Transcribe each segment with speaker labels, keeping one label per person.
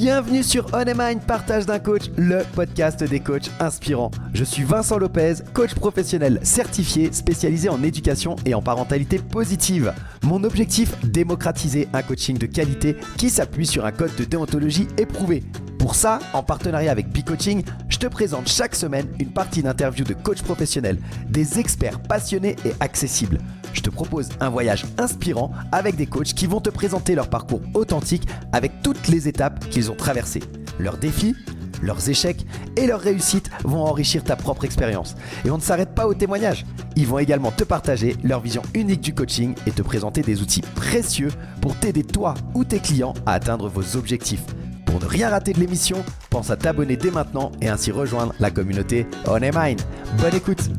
Speaker 1: Bienvenue sur On a Mind, partage d'un coach, le podcast des coachs inspirants. Je suis Vincent Lopez, coach professionnel certifié, spécialisé en éducation et en parentalité positive. Mon objectif, démocratiser un coaching de qualité qui s'appuie sur un code de déontologie éprouvé. Pour ça, en partenariat avec B-Coaching, je te présente chaque semaine une partie d'interviews de coachs professionnels, des experts passionnés et accessibles. Je te propose un voyage inspirant avec des coachs qui vont te présenter leur parcours authentique avec toutes les étapes qu'ils ont traversées. Leurs défis, leurs échecs et leurs réussites vont enrichir ta propre expérience. Et on ne s'arrête pas aux témoignages. Ils vont également te partager leur vision unique du coaching et te présenter des outils précieux pour t'aider toi ou tes clients à atteindre vos objectifs. Pour ne rien rater de l'émission, pense à t'abonner dès maintenant et ainsi rejoindre la communauté On a Mind. Bonne écoute!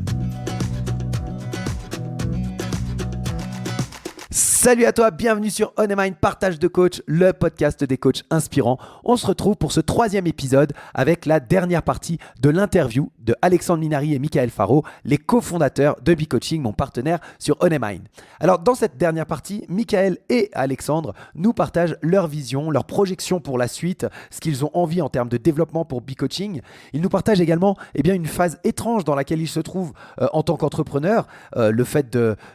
Speaker 1: Salut à toi, bienvenue sur On a Mind, partage de coach, le podcast des coachs inspirants. On se retrouve pour ce 3e épisode avec la dernière partie de l'interview de Alexandre Minari et Michael Faro, les cofondateurs de B-Coaching, mon partenaire sur On a Mind. Alors dans cette dernière partie, Michael et Alexandre nous partagent leur vision, leur projection pour la suite, ce qu'ils ont envie en termes de développement pour B-Coaching. Ils nous partagent également une phase étrange dans laquelle ils se trouvent en tant qu'entrepreneurs. Le fait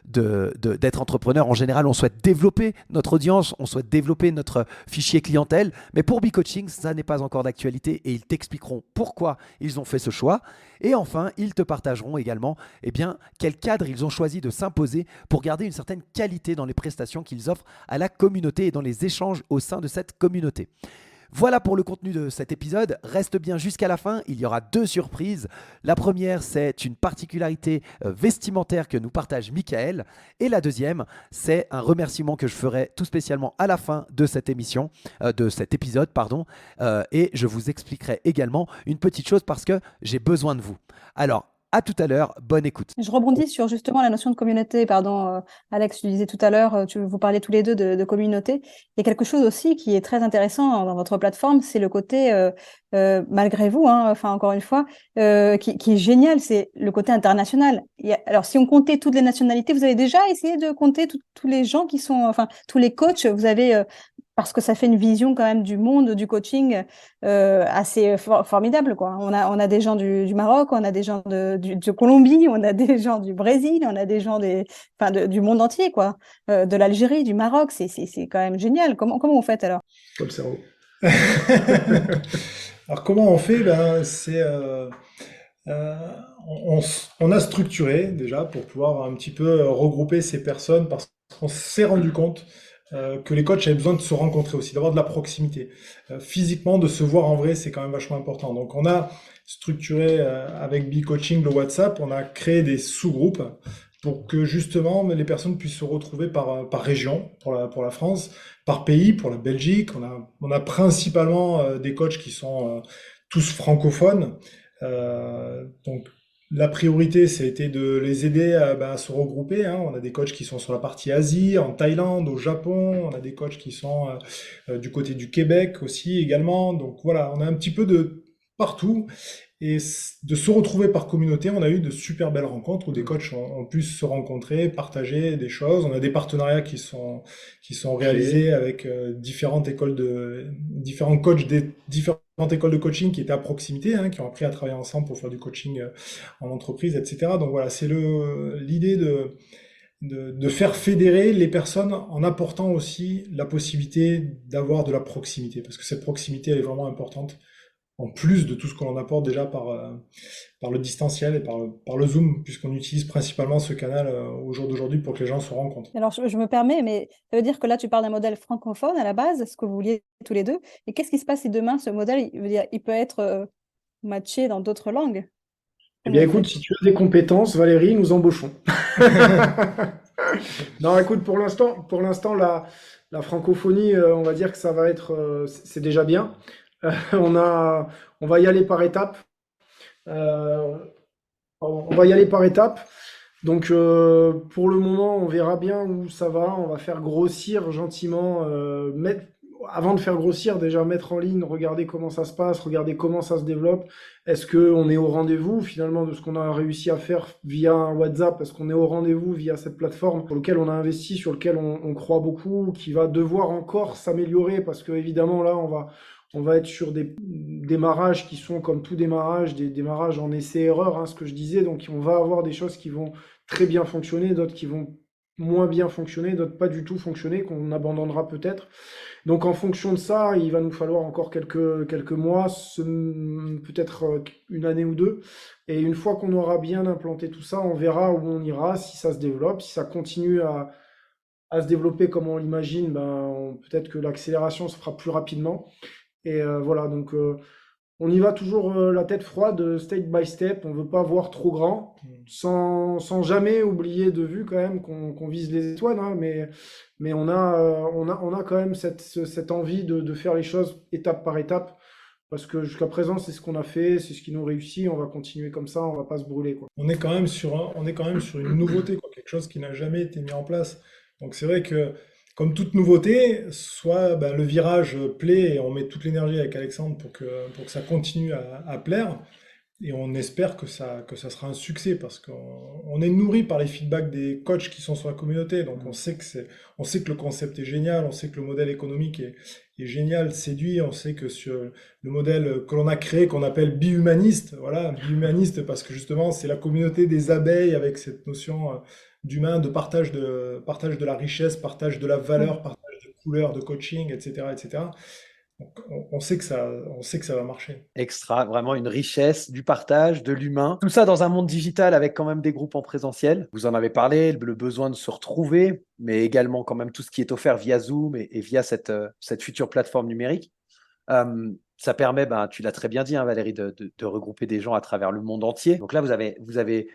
Speaker 1: d'être entrepreneur, en général, on souhaite développer notre audience, on souhaite développer notre fichier clientèle, mais pour B-Coaching, ça n'est pas encore d'actualité et ils t'expliqueront pourquoi ils ont fait ce choix. Et enfin, ils te partageront également quel cadre ils ont choisi de s'imposer pour garder une certaine qualité dans les prestations qu'ils offrent à la communauté et dans les échanges au sein de cette communauté. Voilà pour le contenu de cet épisode. Reste bien jusqu'à la fin, il y aura 2 surprises. La première, c'est une particularité vestimentaire que nous partage Michael. Et la deuxième, c'est un remerciement que je ferai tout spécialement à la fin de cette émission, de cet épisode, pardon. Et je vous expliquerai également une petite chose parce que j'ai besoin de vous. Alors, à tout à l'heure, bonne écoute.
Speaker 2: Je rebondis sur justement la notion de communauté. Pardon, Alex, tu disais tout à l'heure, vous parlez tous les deux de communauté. Il y a quelque chose aussi qui est très intéressant dans votre plateforme, c'est le côté, malgré vous, encore une fois, qui est génial, c'est le côté international. Alors, si on comptait toutes les nationalités, vous avez déjà essayé de compter tous les gens qui sont, tous les coachs, vous avez... parce que ça fait une vision quand même du monde du coaching assez formidable, quoi. On a des gens du Maroc, on a des gens de Colombie, on a des gens du Brésil, on a des gens du monde entier, quoi. De l'Algérie, du Maroc, c'est quand même génial. Comment vous faites alors?
Speaker 3: Comme cerveau. Alors comment on fait? Euh, on a structuré déjà pour pouvoir un petit peu regrouper ces personnes parce qu'on s'est rendu compte que les coachs avaient besoin de se rencontrer aussi, d'avoir de la proximité. Physiquement, de se voir en vrai, c'est quand même vachement important. Donc on a structuré avec B-Coaching le WhatsApp, on a créé des sous-groupes pour que justement les personnes puissent se retrouver par région, pour la France, par pays, pour la Belgique. On a principalement des coachs qui sont tous francophones. Donc la priorité, ça a été de les aider à se regrouper. On a des coachs qui sont sur la partie Asie, en Thaïlande, au Japon. On a des coachs qui sont du côté du Québec aussi également. Donc voilà, on a un petit peu de partout. Et de se retrouver par communauté, on a eu de super belles rencontres où des coachs ont pu se rencontrer, partager des choses. On a des partenariats qui sont réalisés avec différents coachs des différentes écoles de coaching qui étaient à proximité, qui ont appris à travailler ensemble pour faire du coaching en entreprise, etc. Donc voilà, c'est l'idée de faire fédérer les personnes en apportant aussi la possibilité d'avoir de la proximité, parce que cette proximité, elle est vraiment importante, en plus de tout ce qu'on apporte déjà par le distanciel et par le Zoom, puisqu'on utilise principalement ce canal au jour d'aujourd'hui pour que les gens se rencontrent.
Speaker 2: Alors, je me permets, mais ça veut dire que là, tu parles d'un modèle francophone à la base, ce que vous vouliez tous les deux. Et qu'est-ce qui se passe si demain, ce modèle, il peut être matché dans d'autres langues?
Speaker 4: Eh bien, écoute, si tu as des compétences, Valérie, nous embauchons. Non, écoute, pour l'instant, la francophonie, on va dire que ça va être, c'est déjà bien. On va y aller par étapes. On va y aller par étapes. Donc, pour le moment, on verra bien où ça va. On va faire grossir gentiment, avant de faire grossir, déjà mettre en ligne, regarder comment ça se passe, regarder comment ça se développe. Est-ce qu'on est au rendez-vous finalement de ce qu'on a réussi à faire via un WhatsApp? Est-ce qu'on est au rendez-vous via cette plateforme sur laquelle on a investi, sur laquelle on croit beaucoup, qui va devoir encore s'améliorer parce que évidemment là, On va être sur des démarrages qui sont comme tout démarrage, des démarrages en essai-erreur, hein, ce que je disais. Donc on va avoir des choses qui vont très bien fonctionner, d'autres qui vont moins bien fonctionner, d'autres pas du tout fonctionner, qu'on abandonnera peut-être. Donc en fonction de ça, il va nous falloir encore quelques mois, peut-être une année ou deux. Et une fois qu'on aura bien implanté tout ça, on verra où on ira, si ça se développe, si ça continue à se développer comme on l'imagine, peut-être que l'accélération se fera plus rapidement. Et voilà, donc on y va toujours la tête froide, step by step. On veut pas voir trop grand, sans jamais oublier de vue quand même qu'on vise les étoiles, hein, mais on a quand même cette envie de faire les choses étape par étape. Parce que jusqu'à présent, c'est ce qu'on a fait, c'est ce qui nous réussit. On va continuer comme ça, on va pas se brûler, quoi.
Speaker 3: On est quand même on est quand même sur une nouveauté, quoi, quelque chose qui n'a jamais été mis en place. Donc c'est vrai que, comme toute nouveauté, soit le virage plaît et on met toute l'énergie avec Alexandre pour que ça continue à plaire, et on espère que ça sera un succès parce qu'on est nourri par les feedbacks des coachs qui sont sur la communauté. Donc on sait que le concept est génial, on sait que le modèle économique est génial, séduit. On sait que sur le modèle que l'on a créé, qu'on appelle bihumaniste, voilà, bihumaniste parce que justement c'est la communauté des abeilles avec cette notion d'humain, de partage de la richesse, partage de la valeur, partage de couleurs, de coaching, etc., etc. Donc on sait que ça va marcher.
Speaker 1: Extra, vraiment une richesse, du partage, de l'humain. Tout ça dans un monde digital avec quand même des groupes en présentiel. Vous en avez parlé, le besoin de se retrouver, mais également quand même tout ce qui est offert via Zoom et via cette future plateforme numérique. Ça permet, tu l'as très bien dit, hein, Valérie, de regrouper des gens à travers le monde entier. Donc là, vous avez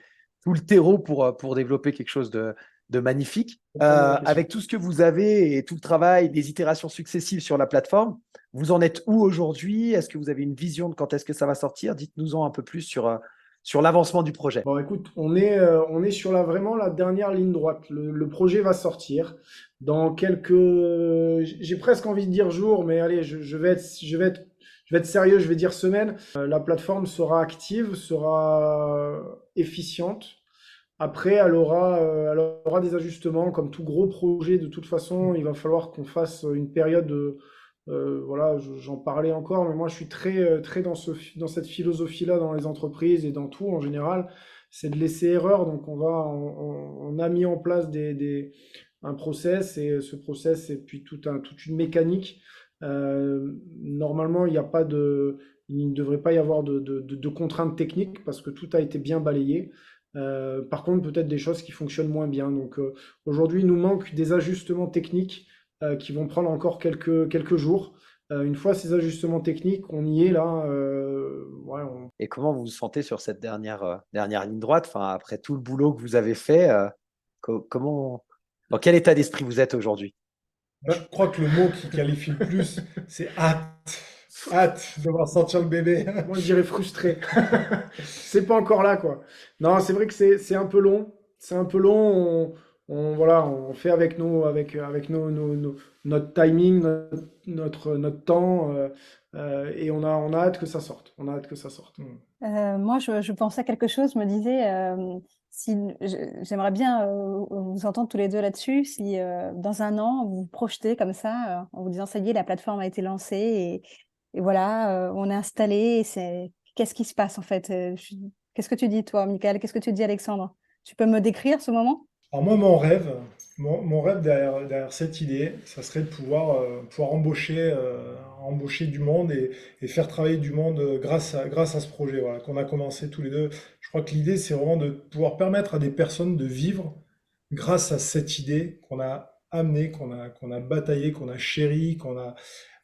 Speaker 1: tout le terreau pour développer quelque chose de magnifique. Avec tout ce que vous avez et tout le travail, des itérations successives sur la plateforme, vous en êtes où aujourd'hui? Est-ce que vous avez une vision de quand est-ce que ça va sortir? Dites-nous-en un peu plus sur l'avancement du projet.
Speaker 4: Bon, écoute, on est sur vraiment la dernière ligne droite. Le projet va sortir dans j'ai presque envie de dire jours, mais allez, je vais être sérieux, je vais dire semaine. La plateforme sera active, sera efficiente. Après, elle aura des ajustements, comme tout gros projet. De toute façon, il va falloir qu'on fasse une période voilà, j'en parlais encore, mais moi je suis très dans cette philosophie-là dans les entreprises et dans tout en général, c'est de laisser erreur. Donc on a mis en place un process, et ce process et puis toute une mécanique. Normalement, il ne devrait pas y avoir de contraintes techniques parce que tout a été bien balayé. Par contre, peut-être des choses qui fonctionnent moins bien. Donc aujourd'hui, il nous manque des ajustements techniques qui vont prendre encore quelques jours. Une fois ces ajustements techniques, on y est là. Ouais,
Speaker 1: Et comment vous vous sentez sur cette dernière ligne droite? Enfin, après tout le boulot que vous avez fait, dans quel état d'esprit vous êtes aujourd'hui?
Speaker 3: Je crois que le mot qui qualifie le plus, c'est hâte. Hâte de voir sortir le bébé.
Speaker 4: Moi, je dirais frustré. C'est pas encore là, quoi. Non, c'est vrai que c'est un peu long. C'est un peu long. Voilà, on fait avec notre timing, notre temps, et on a hâte que ça sorte. On a hâte que ça sorte.
Speaker 2: Moi, je pensais à quelque chose, je me disais, si, j'aimerais bien vous entendre tous les deux là-dessus, si dans un an, vous vous projetez comme ça, en vous disant, ça y est, la plateforme a été lancée et voilà, on est installé, qu'est-ce qui se passe en fait? Qu'est-ce que tu dis toi, Michael? Qu'est-ce que tu dis, Alexandre? Tu peux me décrire ce moment?
Speaker 3: Alors moi, mon rêve derrière cette idée, ça serait de pouvoir embaucher du monde et faire travailler du monde grâce à ce projet, voilà, qu'on a commencé tous les deux. Je crois que l'idée, c'est vraiment de pouvoir permettre à des personnes de vivre grâce à cette idée qu'on a amenée, qu'on a bataillé, qu'on a chéri,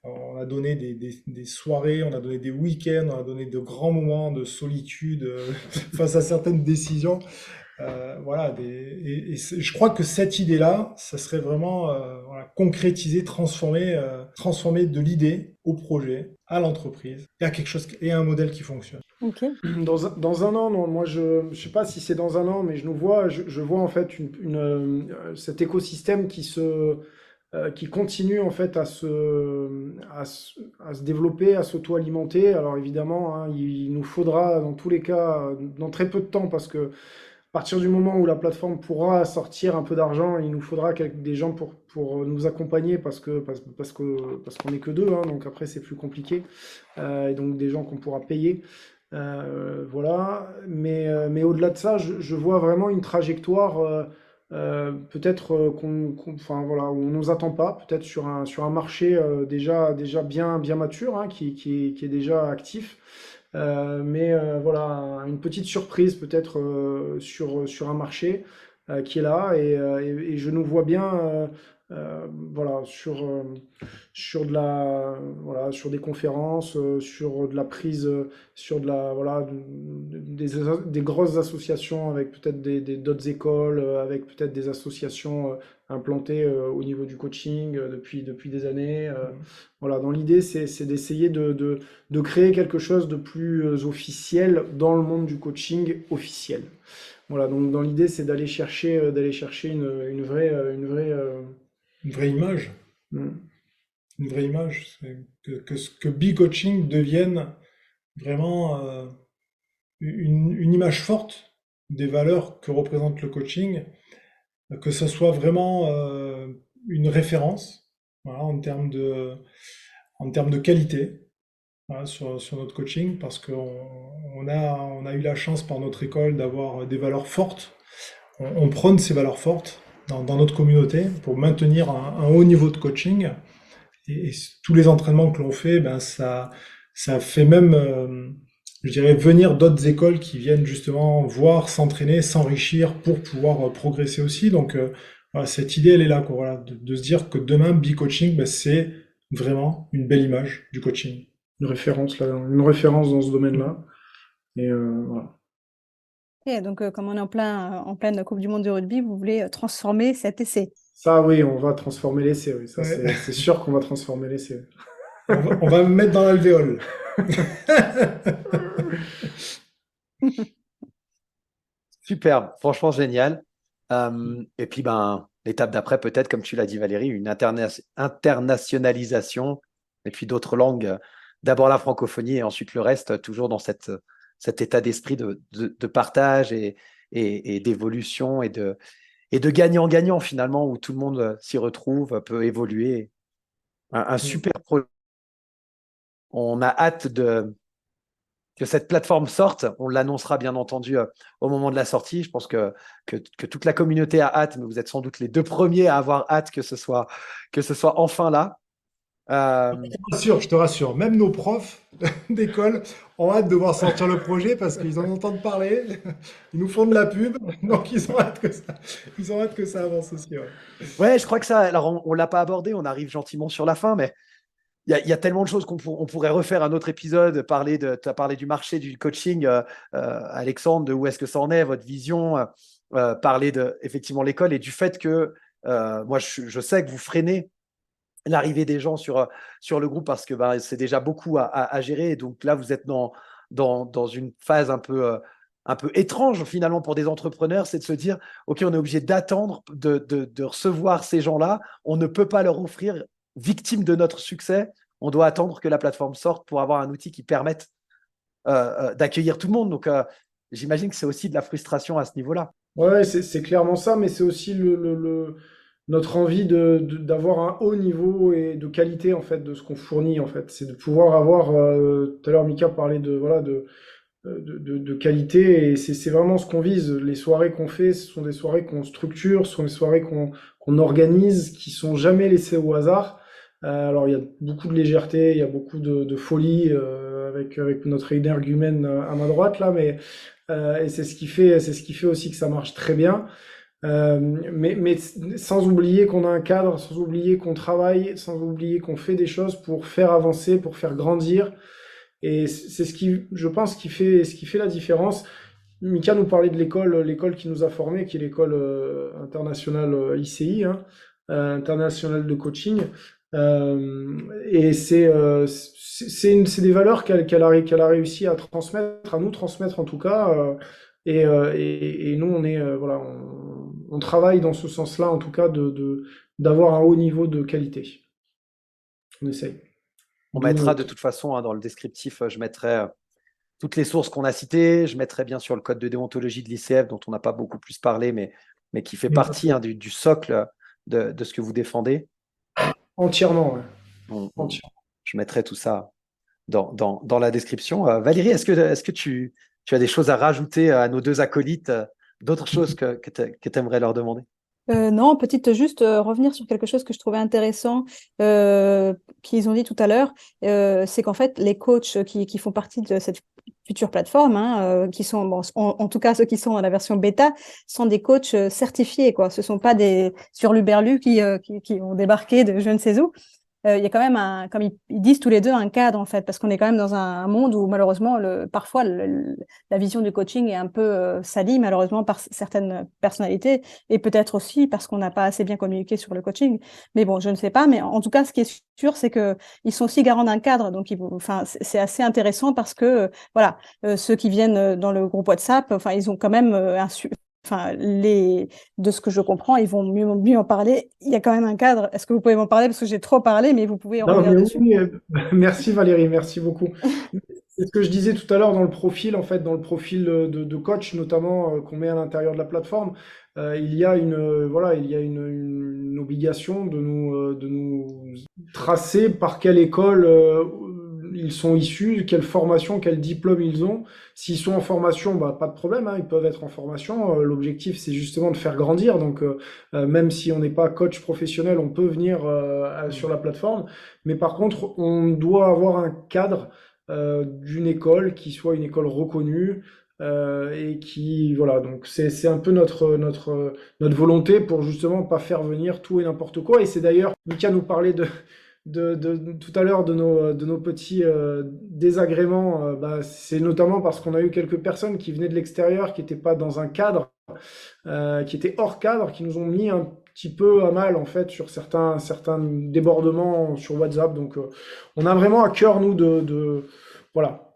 Speaker 3: on a donné des soirées, on a donné des week-ends, on a donné de grands moments de solitude face à certaines décisions. Voilà, je crois que cette idée-là, ça serait vraiment voilà, concrétiser, transformer de l'idée au projet, à l'entreprise, et à quelque chose, et à un modèle qui fonctionne.
Speaker 2: Ok.
Speaker 4: Dans un an, non, moi je sais pas si c'est dans un an, mais je vois en fait cet écosystème qui continue en fait à se développer, à s'auto-alimenter. Alors évidemment, hein, il nous faudra dans tous les cas, dans très peu de temps, parce que partir du moment où la plateforme pourra sortir un peu d'argent, il nous faudra des gens pour nous accompagner parce qu'on n'est que deux, hein, donc après c'est plus compliqué. Et donc des gens qu'on pourra payer. Voilà. Mais au-delà de ça, je vois vraiment une trajectoire peut-être enfin, voilà, où on ne nous attend pas, peut-être sur un marché déjà bien mature, hein, qui est déjà actif. Mais voilà, une petite surprise peut-être sur un marché qui est là et je nous vois bien voilà, sur des conférences, sur de la prise, sur de la, voilà, des grosses associations avec peut-être d'autres écoles, avec peut-être des associations implantées au niveau du coaching depuis des années. Voilà, dans l'idée, c'est d'essayer de créer quelque chose de plus officiel dans le monde du coaching officiel. Voilà, donc dans l'idée, c'est d'aller chercher
Speaker 3: Une vraie image.
Speaker 4: hmm,
Speaker 3: Une vraie image. C'est que B-Coaching devienne vraiment une image forte des valeurs que représente le coaching, que ce soit vraiment une référence, voilà, en termes de qualité, voilà, sur notre coaching, parce qu'on a eu la chance par notre école d'avoir des valeurs fortes. On prône ces valeurs fortes dans notre communauté pour maintenir un haut niveau de coaching. Et tous les entraînements que l'on fait, ben ça fait même, je dirais, venir d'autres écoles qui viennent justement voir, s'entraîner, s'enrichir pour pouvoir progresser aussi. Donc, voilà, cette idée, elle est là, quoi, voilà, de se dire que demain, B-Coaching, ben, c'est vraiment une belle image du coaching.
Speaker 4: une référence dans ce domaine-là. Et voilà.
Speaker 2: Et donc, comme on est en pleine Coupe du Monde de rugby, vous voulez transformer cet essai.
Speaker 4: Ça, oui, on va transformer l'essai, oui. Ça,
Speaker 3: Ouais.
Speaker 4: c'est sûr qu'on va transformer l'essai.
Speaker 3: On va me mettre dans l'alvéole.
Speaker 1: Superbe, franchement génial. Et puis, ben, l'étape d'après, peut-être, comme tu l'as dit, Valérie, une internationalisation et puis d'autres langues. D'abord la francophonie et ensuite le reste, toujours dans cet état d'esprit de partage et d'évolution et de gagnant-gagnant finalement, où tout le monde s'y retrouve, peut évoluer. Un super projet. On a hâte que cette plateforme sorte. On l'annoncera bien entendu au moment de la sortie. Je pense que toute la communauté a hâte, mais vous êtes sans doute les deux premiers à avoir hâte que ce soit enfin là.
Speaker 3: Je te rassure, même nos profs d'école ont hâte de voir sortir le projet parce qu'ils en entendent parler, ils nous font de la pub, donc ils ont hâte que ça avance aussi. Ouais.
Speaker 1: Ouais, je crois que ça. Alors, on l'a pas abordé. On arrive gentiment sur la fin, mais il y a tellement de choses on pourrait refaire un autre épisode. Tu as parlé du marché du coaching, Alexandre, de où est-ce que ça en est, votre vision. Parler de effectivement l'école et du fait que moi, je sais que vous freinez l'arrivée des gens sur le groupe parce que bah, c'est déjà beaucoup à gérer. Et donc là, vous êtes dans une phase un peu étrange finalement pour des entrepreneurs, c'est de se dire, OK, on est obligé d'attendre de recevoir ces gens-là. On ne peut pas leur offrir, victime de notre succès, on doit attendre que la plateforme sorte pour avoir un outil qui permette d'accueillir tout le monde. Donc, j'imagine que c'est aussi de la frustration à ce niveau-là.
Speaker 4: Ouais, c'est clairement ça, mais c'est aussi notre envie d'avoir un haut niveau et de qualité en fait de ce qu'on fournit en fait. C'est de pouvoir avoir. Tout à l'heure, Mika parlait de qualité et c'est vraiment ce qu'on vise. Les soirées qu'on fait, ce sont des soirées qu'on structure, ce sont des soirées qu'on organise, qui sont jamais laissées au hasard. Alors il y a beaucoup de légèreté, il y a beaucoup de folie avec notre énergumène à ma droite là, mais et c'est ce qui fait aussi que ça marche très bien. Mais sans oublier qu'on a un cadre, sans oublier qu'on travaille, sans oublier qu'on fait des choses pour faire avancer, pour faire grandir. Et c'est je pense, ce qui fait la différence. Mika nous parlait de l'école qui nous a formés, qui est l'école internationale ICI, hein, internationale de coaching. Et c'est des valeurs qu'elle a réussi à transmettre, à nous transmettre en tout cas. Et nous, voilà, on travaille dans ce sens-là, en tout cas, d'avoir un haut niveau de qualité. On essaye.
Speaker 1: On
Speaker 4: D'où
Speaker 1: mettra de
Speaker 4: notre-
Speaker 1: toute façon dans le descriptif, je mettrai toutes les sources qu'on a citées. Je mettrai bien sûr le code de déontologie de l'ICF, dont on n'a pas beaucoup plus parlé, mais qui fait partie du socle de ce que vous défendez.
Speaker 4: Entièrement, ouais.
Speaker 1: On- on-
Speaker 4: Entièrement.
Speaker 1: je mettrai tout ça dans la description. Valérie, est-ce que tu as des choses à rajouter à nos deux acolytes, d'autres choses que tu aimerais leur demander?
Speaker 2: Non, petite juste revenir sur quelque chose que je trouvais intéressant qu'ils ont dit tout à l'heure, c'est qu'en fait les coachs qui font partie de cette future plateforme, hein, qui sont bon, en tout cas ceux qui sont dans la version bêta, sont des coachs certifiés quoi. Ce sont pas des sur l'Uberlu qui ont débarqué de je ne sais où. Il y a quand même comme ils disent tous les deux, un cadre en fait, parce qu'on est quand même dans un monde où malheureusement, parfois, la vision du coaching est un peu salie malheureusement par certaines personnalités, et peut-être aussi parce qu'on n'a pas assez bien communiqué sur le coaching. Mais bon, je ne sais pas. Mais en tout cas, ce qui est sûr, c'est que ils sont aussi garants d'un cadre, donc enfin, c'est assez intéressant parce que voilà, ceux qui viennent dans le groupe WhatsApp, enfin, ils ont quand même enfin, de ce que je comprends, ils vont mieux en parler. Il y a quand même un cadre. Est-ce que vous pouvez m'en parler? Parce que j'ai trop parlé, mais vous pouvez
Speaker 4: Non,
Speaker 2: revenir
Speaker 4: mais
Speaker 2: dessus.
Speaker 4: oui, merci Valérie, merci beaucoup. C'est ce que je disais tout à l'heure dans le profil, en fait, dans le profil de coach, notamment qu'on met à l'intérieur de la plateforme, il y a voilà, il y a une obligation de nous tracer par quelle école ils sont issus, quelle formation, quel diplôme ils ont. S'ils sont en formation, bah, pas de problème, hein, ils peuvent être en formation. L'objectif, c'est justement de faire grandir. Donc, même si on n'est pas coach professionnel, on peut venir sur la plateforme. Mais par contre, on doit avoir un cadre d'une école qui soit une école reconnue et qui voilà, donc c'est un peu notre volonté pour justement pas faire venir tout et n'importe quoi. Et c'est d'ailleurs Mika nous parlait tout à l'heure de nos petits désagréments. Bah, c'est notamment parce qu'on a eu quelques personnes qui venaient de l'extérieur, qui n'étaient pas dans un cadre, qui étaient hors cadre, qui nous ont mis un petit peu à mal en fait sur certains débordements sur WhatsApp. Donc on a vraiment à cœur nous voilà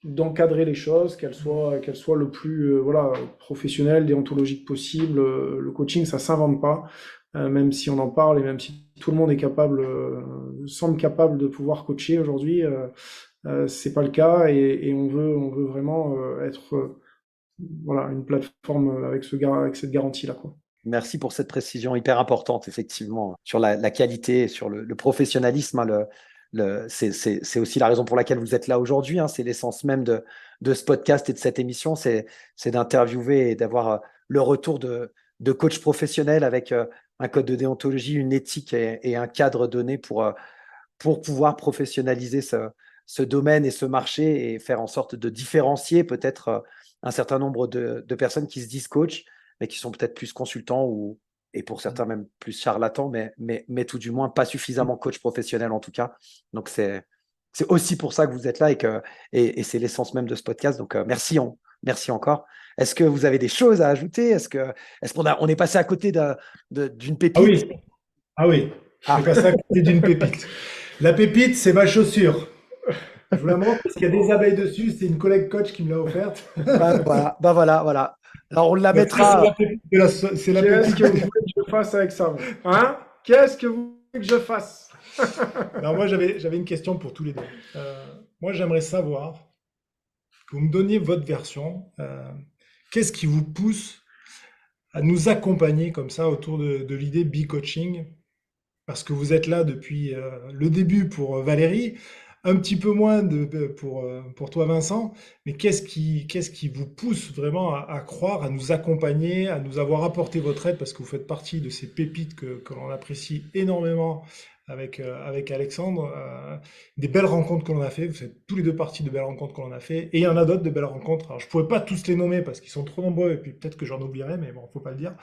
Speaker 4: d'encadrer les choses, qu'elles soient le plus voilà professionnel, déontologique possible. Le coaching, ça s'invente pas, même si on en parle et même si tout le monde est semble capable de pouvoir coacher aujourd'hui, c'est pas le cas et on veut vraiment être voilà une plateforme avec avec cette garantie là quoi.
Speaker 1: Merci pour cette précision hyper importante, effectivement, sur la qualité, sur le professionnalisme. Hein, c'est aussi la raison pour laquelle vous êtes là aujourd'hui. Hein, c'est l'essence même de ce podcast et de cette émission, c'est d'interviewer et d'avoir le retour de coachs professionnels avec un code de déontologie, une éthique et un cadre donné pour pouvoir professionnaliser ce domaine et ce marché et faire en sorte de différencier peut-être un certain nombre de personnes qui se disent coach, mais qui sont peut-être plus consultants et pour certains même plus charlatans, mais tout du moins pas suffisamment coach professionnel en tout cas. Donc c'est aussi pour ça que vous êtes là et c'est l'essence même de ce podcast. Donc merci encore. Est-ce que vous avez des choses à ajouter? Est-ce qu'on est passé à côté d'une
Speaker 3: Ah
Speaker 1: pépite?
Speaker 3: oui, ah oui, je suis passé à côté d'une pépite. La pépite, c'est ma chaussure. Je vous la montre parce qu'il y a des abeilles dessus. C'est une collègue coach qui me l'a offerte.
Speaker 1: Voilà. Alors on la
Speaker 3: Donc ça, c'est
Speaker 1: mettra.
Speaker 3: la pépite. C'est la
Speaker 4: Qu'est-ce
Speaker 3: pépite.
Speaker 4: que vous voulez que je fasse avec ça, vous hein? Qu'est-ce que vous voulez que je fasse?
Speaker 3: Alors moi, j'avais une question pour tous les deux. Moi, j'aimerais savoir que vous me donniez votre version. Qu'est-ce qui vous pousse à nous accompagner comme ça autour de l'idée Be-Coaching? Parce que vous êtes là depuis le début pour Valérie, un petit peu moins pour toi Vincent, mais qu'est-ce qui vous pousse vraiment à croire, à nous accompagner, à nous avoir apporté votre aide, parce que vous faites partie de ces pépites que l'on apprécie énormément avec Alexandre, des belles rencontres que l'on a fait, vous faites tous les deux partie de belles rencontres que l'on a fait, et il y en a d'autres de belles rencontres, alors je ne pourrais pas tous les nommer parce qu'ils sont trop nombreux, et puis peut-être que j'en oublierai, mais bon, faut pas le dire.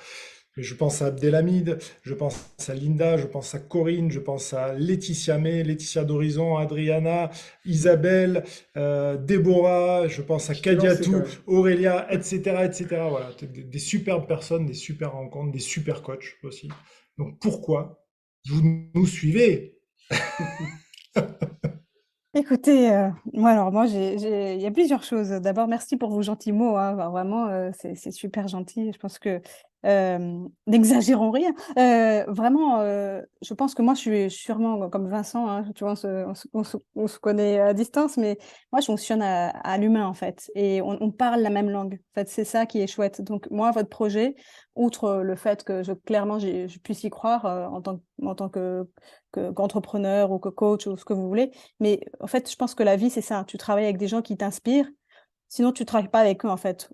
Speaker 3: Mais je pense à Abdelhamid, je pense à Linda, je pense à Corinne, je pense à Laetitia May, Laetitia d'Horizon, Adriana, Isabelle, Déborah, je pense à
Speaker 4: Je t'ai lancé quand
Speaker 3: Kadiatou,
Speaker 4: même.
Speaker 3: Aurélia, etc., etc. Voilà, des superbes personnes, des super rencontres, des super coachs aussi. Donc pourquoi vous nous suivez?
Speaker 2: Écoutez, moi, il y a plusieurs choses. D'abord, merci pour vos gentils mots, hein. Enfin, vraiment, c'est super gentil. Je pense que N'exagérons rien. Vraiment, je pense que moi, je suis sûrement comme Vincent, hein, tu vois, on se connaît à distance, mais moi, je fonctionne à l'humain, en fait. Et on parle la même langue. En fait, c'est ça qui est chouette. Donc, moi, votre projet, outre le fait que clairement, je puisse y croire en tant qu'entrepreneur ou que coach ou ce que vous voulez, mais en fait, je pense que la vie, c'est ça. Tu travailles avec des gens qui t'inspirent. Sinon, tu travailles pas avec eux, en fait.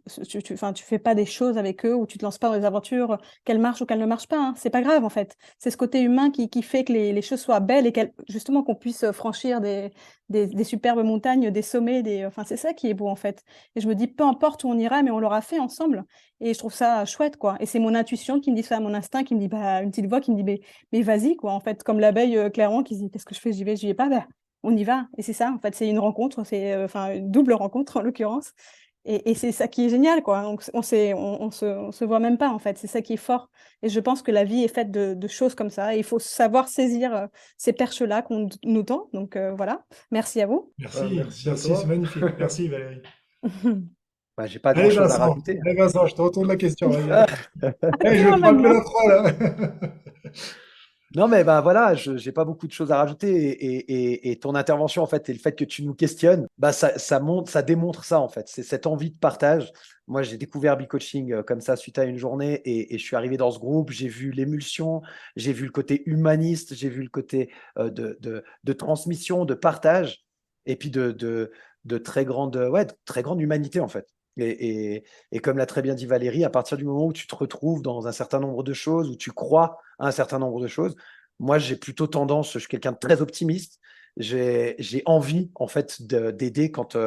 Speaker 2: Enfin, tu fais pas des choses avec eux ou tu te lances pas dans des aventures, qu'elles marchent ou qu'elles ne marchent pas, hein. C'est pas grave, en fait. C'est ce côté humain qui fait que les choses soient belles et justement, qu'on puisse franchir des superbes montagnes, des sommets, enfin, c'est ça qui est beau, en fait. Et je me dis, peu importe où on ira, mais on l'aura fait ensemble. Et je trouve ça chouette, quoi. Et c'est mon intuition qui me dit ça, mon instinct qui me dit, bah, une petite voix qui me dit, mais vas-y, quoi. En fait, comme l'abeille, clairement, qui se dit, qu'est-ce que je fais? J'y vais pas. Bah, on y va. Et c'est ça, en fait, c'est une rencontre, c'est enfin une double rencontre en l'occurrence. Et c'est ça qui est génial, quoi. On se voit même pas, en fait. C'est ça qui est fort. Et je pense que la vie est faite de choses comme ça. Et il faut savoir saisir ces perches-là qu'on nous tend. Donc voilà. Merci à vous.
Speaker 3: Merci,
Speaker 4: Merci à
Speaker 3: merci,
Speaker 4: toi.
Speaker 3: c'est magnifique. Merci Valérie.
Speaker 1: Bah, j'ai pas
Speaker 3: Allez
Speaker 1: grand-chose à
Speaker 3: Vincent,
Speaker 1: rajouter.
Speaker 3: allez Vincent, je te retourne la question. Vas-y.
Speaker 1: Ah,
Speaker 3: Allez, je vais
Speaker 2: Toi,
Speaker 3: te rappeler
Speaker 2: maintenant.
Speaker 3: la 3 là.
Speaker 1: non, mais bah voilà, je j'ai pas beaucoup de choses à rajouter. Et ton intervention, en fait, et le fait que tu nous questionnes, bah ça montre, ça démontre ça, en fait. C'est cette envie de partage. Moi, j'ai découvert Coaching comme ça suite à une journée et je suis arrivé dans ce groupe. J'ai vu l'émulsion, j'ai vu le côté humaniste, j'ai vu le côté de transmission, de partage et puis de très grande humanité, en fait. Et comme l'a très bien dit Valérie, à partir du moment où tu te retrouves dans un certain nombre de choses, où tu crois à un certain nombre de choses, moi, j'ai plutôt tendance, je suis quelqu'un de très optimiste. J'ai envie, en fait, d'aider quand,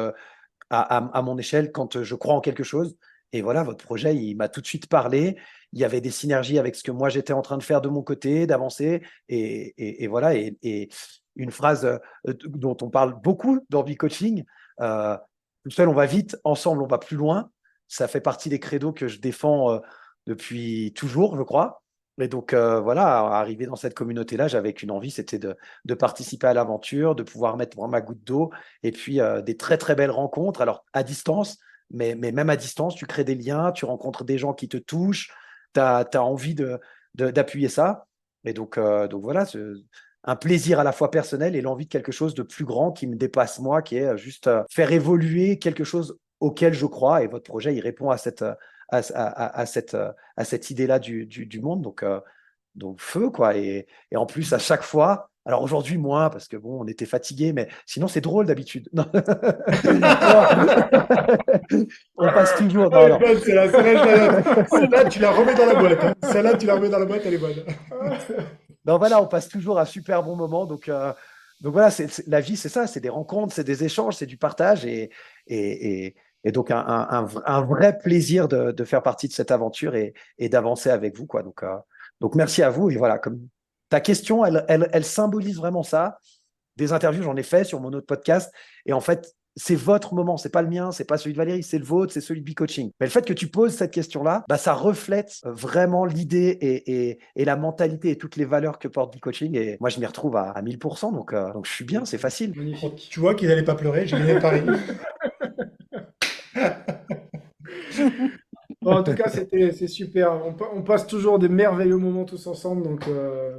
Speaker 1: à mon échelle, quand je crois en quelque chose. Et voilà, votre projet, il m'a tout de suite parlé. Il y avait des synergies avec ce que moi, j'étais en train de faire de mon côté, d'avancer. Et voilà. Et une phrase dont on parle beaucoup dans Coaching, euh, tout seul, on va vite, ensemble, on va plus loin. Ça fait partie des credos que je défends depuis toujours, je crois. Et donc, voilà, arriver dans cette communauté-là, j'avais qu'une envie, c'était de participer à l'aventure, de pouvoir mettre ma goutte d'eau, et puis des très, très belles rencontres. Alors, à distance, mais même à distance, tu crées des liens, tu rencontres des gens qui te touchent, tu as envie d'appuyer ça. Et donc voilà, un plaisir à la fois personnel et l'envie de quelque chose de plus grand qui me dépasse moi, qui est juste faire évoluer quelque chose auquel je crois. Et votre projet, il répond à cette idée-là du monde. Donc feu, quoi. Et en plus, à chaque fois, alors aujourd'hui, moins, parce que bon, on était fatigué, mais sinon, c'est drôle d'habitude. Non. On passe toujours.
Speaker 3: Elle
Speaker 1: Non,
Speaker 3: est
Speaker 1: non.
Speaker 3: bonne, celle-là, tu la remets dans la boîte, hein. Celle-là, tu la remets dans la boîte, elle est bonne.
Speaker 1: Non, voilà, on passe toujours un super bon moment. Donc voilà, la vie, c'est ça, c'est des rencontres, c'est des échanges, c'est du partage et donc un vrai plaisir de faire partie de cette aventure et d'avancer avec vous, quoi. Donc merci à vous. Et voilà, comme ta question, elle symbolise vraiment ça. Des interviews, j'en ai fait sur mon autre podcast. Et en fait, c'est votre moment, c'est pas le mien, c'est pas celui de Valérie, c'est le vôtre, c'est celui de Coaching. Mais le fait que tu poses cette question-là, bah, ça reflète vraiment l'idée et la mentalité et toutes les valeurs que porte Coaching. Et moi, je m'y retrouve à 1000%. Donc je suis bien, c'est facile.
Speaker 3: Bon,
Speaker 4: Magnifique.
Speaker 3: tu vois qu'ils n'allaient pas pleurer, j'ai gagné le pari.
Speaker 4: Bon, en tout cas, c'est super. On passe toujours des merveilleux moments tous ensemble. Donc,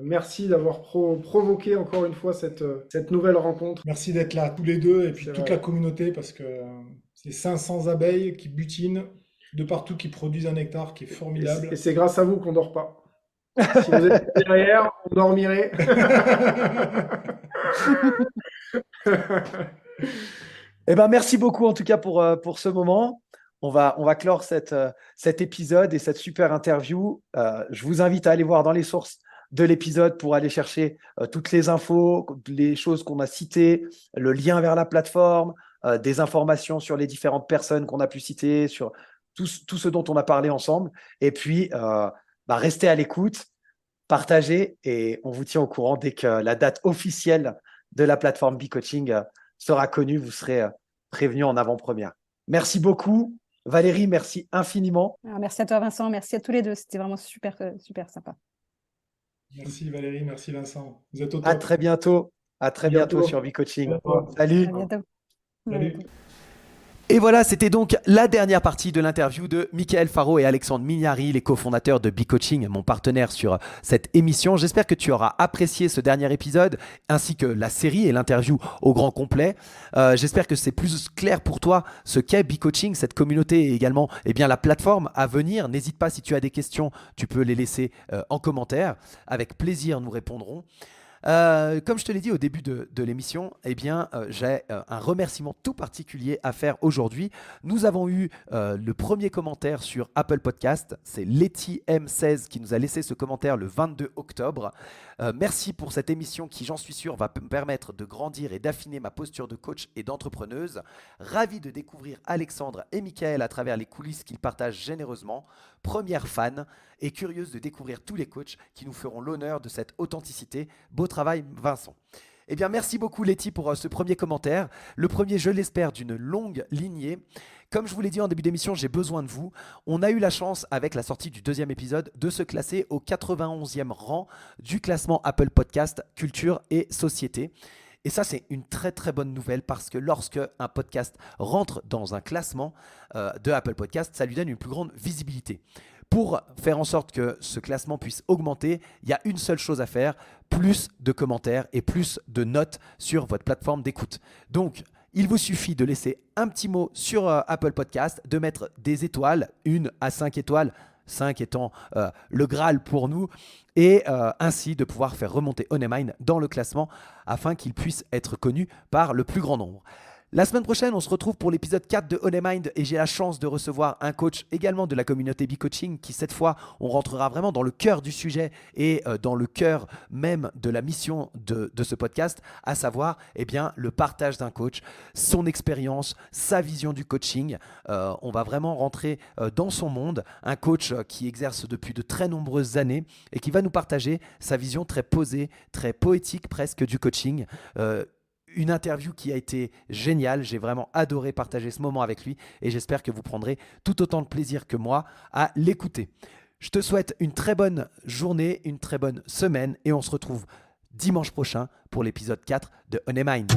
Speaker 4: merci d'avoir provoqué encore une fois cette nouvelle rencontre.
Speaker 3: Merci d'être là, tous les deux, et puis
Speaker 4: C'est
Speaker 3: toute
Speaker 4: vrai.
Speaker 3: la communauté, parce que c'est 500 abeilles qui butinent de partout, qui produisent un nectar qui est
Speaker 4: Et
Speaker 3: formidable.
Speaker 4: c'est grâce à vous qu'on dort pas. Si vous étiez derrière, on dormirait.
Speaker 1: Eh ben, merci beaucoup en tout cas pour ce moment. On va clore cet épisode et cette super interview. Je vous invite à aller voir dans les sources de l'épisode pour aller chercher toutes les infos, les choses qu'on a citées, le lien vers la plateforme, des informations sur les différentes personnes qu'on a pu citer, sur tout ce dont on a parlé ensemble. Et puis, restez à l'écoute, partagez et on vous tient au courant dès que la date officielle de la plateforme Coaching sera connue. Vous serez prévenus en avant-première. Merci beaucoup. Valérie, merci infiniment.
Speaker 2: Alors, merci à toi, Vincent. Merci à tous les deux. C'était vraiment super, super sympa.
Speaker 3: Merci Valérie, merci Vincent. Vous êtes au
Speaker 1: À
Speaker 3: top.
Speaker 1: très bientôt. À
Speaker 4: À
Speaker 1: très bientôt
Speaker 4: bientôt.
Speaker 1: sur
Speaker 3: À
Speaker 1: Coaching.
Speaker 3: bientôt.
Speaker 1: Salut.
Speaker 2: À bientôt. À
Speaker 3: Salut.
Speaker 2: bientôt.
Speaker 1: Et voilà, c'était donc la dernière partie de l'interview de Mickaël Faro et Alexandre Mignari, les cofondateurs de B-Coaching, mon partenaire sur cette émission. J'espère que tu auras apprécié ce dernier épisode, ainsi que la série et l'interview au grand complet. J'espère que c'est plus clair pour toi ce qu'est B-Coaching, cette communauté et également la plateforme à venir. N'hésite pas, si tu as des questions, tu peux les laisser en commentaire. Avec plaisir, nous répondrons. Comme je te l'ai dit au début de l'émission, j'ai un remerciement tout particulier à faire aujourd'hui. Nous avons eu le premier commentaire sur Apple Podcast. C'est Letty M16 qui nous a laissé ce commentaire le 22 octobre. Merci pour cette émission qui, j'en suis sûr, va me permettre de grandir et d'affiner ma posture de coach et d'entrepreneuse. Ravi de découvrir Alexandre et Mickaël à travers les coulisses qu'ils partagent généreusement. Première fan et curieuse de découvrir tous les coachs qui nous feront l'honneur de cette authenticité. Beau travail, Vincent. Eh bien, merci beaucoup Letty pour ce premier commentaire. Le premier, je l'espère, d'une longue lignée. Comme je vous l'ai dit en début d'émission, j'ai besoin de vous. On a eu la chance, avec la sortie du deuxième épisode, de se classer au 91e rang du classement Apple Podcast Culture et Société. Et ça, c'est une très très bonne nouvelle parce que lorsque un podcast rentre dans un classement de Apple Podcast, ça lui donne une plus grande visibilité. Pour faire en sorte que ce classement puisse augmenter, il y a une seule chose à faire, plus de commentaires et plus de notes sur votre plateforme d'écoute. Donc, il vous suffit de laisser un petit mot sur Apple Podcast, de mettre des étoiles, 1 à 5 étoiles, 5 étant le Graal pour nous, et ainsi de pouvoir faire remonter Honeymind dans le classement afin qu'il puisse être connu par le plus grand nombre. La semaine prochaine, on se retrouve pour l'épisode 4 de Honeymind et j'ai la chance de recevoir un coach également de la communauté B-Coaching qui, cette fois, on rentrera vraiment dans le cœur du sujet et dans le cœur même de la mission de ce podcast, à savoir le partage d'un coach, son expérience, sa vision du coaching. On va vraiment rentrer dans son monde, un coach qui exerce depuis de très nombreuses années et qui va nous partager sa vision très posée, très poétique presque du coaching. Une interview qui a été géniale, j'ai vraiment adoré partager ce moment avec lui et j'espère que vous prendrez tout autant de plaisir que moi à l'écouter. Je te souhaite une très bonne journée, une très bonne semaine et on se retrouve dimanche prochain pour l'épisode 4 de Honeymind.